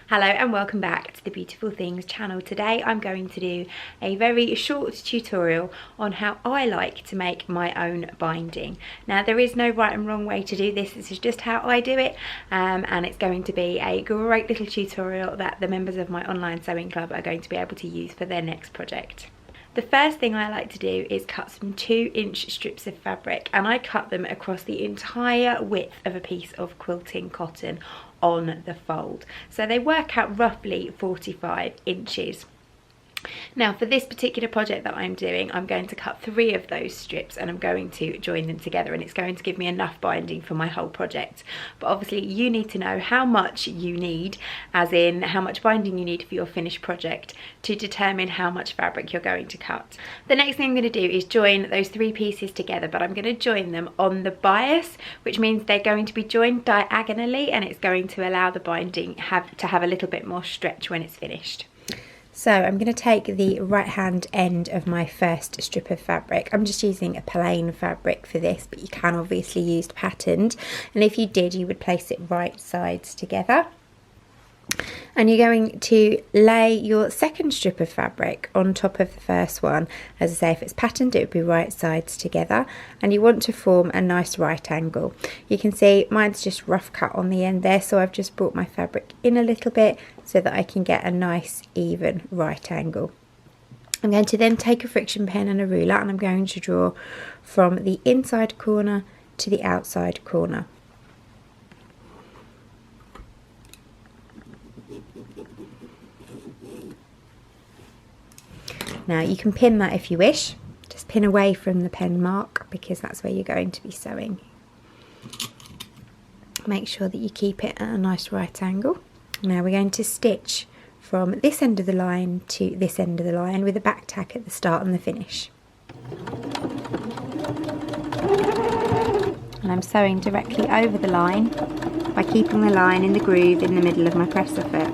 Hello and welcome back to the Beautiful Things channel. Today I'm going to do a very short tutorial on how I like to make my own binding. Now there is no right and wrong way to do this, this is just how I do it, and it's going to be a great little tutorial that the members of my online sewing club are going to be able to use for their next project. The first thing I like to do is cut some 2-inch strips of fabric, and I cut them across the entire width of a piece of quilting cotton on the fold. So they work out roughly 45 inches. Now for this particular project that I'm doing, I'm going to cut 3 of those strips and I'm going to join them together, and it's going to give me enough binding for my whole project. But obviously you need to know how much you need, as in how much binding you need for your finished project, to determine how much fabric you're going to cut. The next thing I'm going to do is join those 3 pieces together, but I'm going to join them on the bias, which means they're going to be joined diagonally, and it's going to allow the binding to have a little bit more stretch when it's finished. So I'm going to take the right hand end of my first strip of fabric. I'm just using a plain fabric for this, but you can obviously use patterned, and if you did, you would place it right sides together. And you're going to lay your second strip of fabric on top of the first one. As I say, if it's patterned, it would be right sides together, and you want to form a nice right angle. You can see mine's just rough cut on the end there, so I've just brought my fabric in a little bit so that I can get a nice even right angle. I'm going to then take a friction pen and a ruler, and I'm going to draw from the inside corner to the outside corner. Now you can pin that if you wish, just pin away from the pen mark because that's where you're going to be sewing. Make sure that you keep it at a nice right angle. Now we're going to stitch from this end of the line to this end of the line with a back tack at the start and the finish. And I'm sewing directly over the line by keeping the line in the groove in the middle of my presser foot.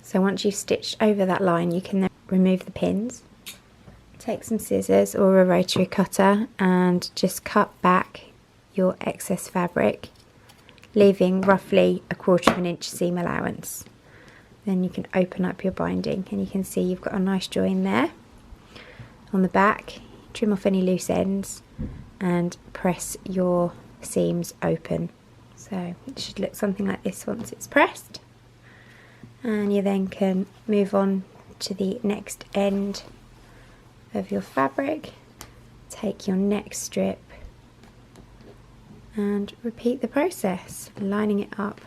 So once you've stitched over that line, you can then remove the pins. Take some scissors or a rotary cutter and just cut back your excess fabric, leaving roughly 1/4 inch seam allowance. Then you can open up your binding, and you can see you've got a nice join there. On the back, trim off any loose ends and press your seams open. So it should look something like this once it's pressed. And you then can move on to the next end of your fabric, take your next strip and repeat the process, lining it up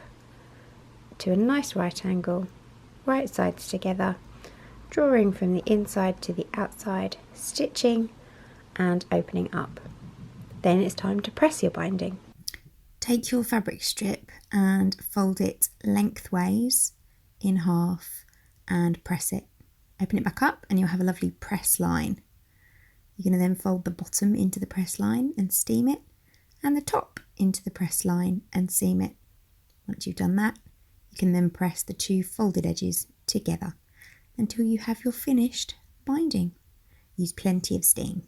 to a nice right angle, right sides together, drawing from the inside to the outside, stitching and opening up. Then it's time to press your binding. Take your fabric strip and fold it lengthways in half and press it. Open it back up and you'll have a lovely press line. You're going to then fold the bottom into the press line and steam it, and the top into the press line and seam it. Once you've done that, you can then press the 2 folded edges together until you have your finished binding. Use plenty of steam.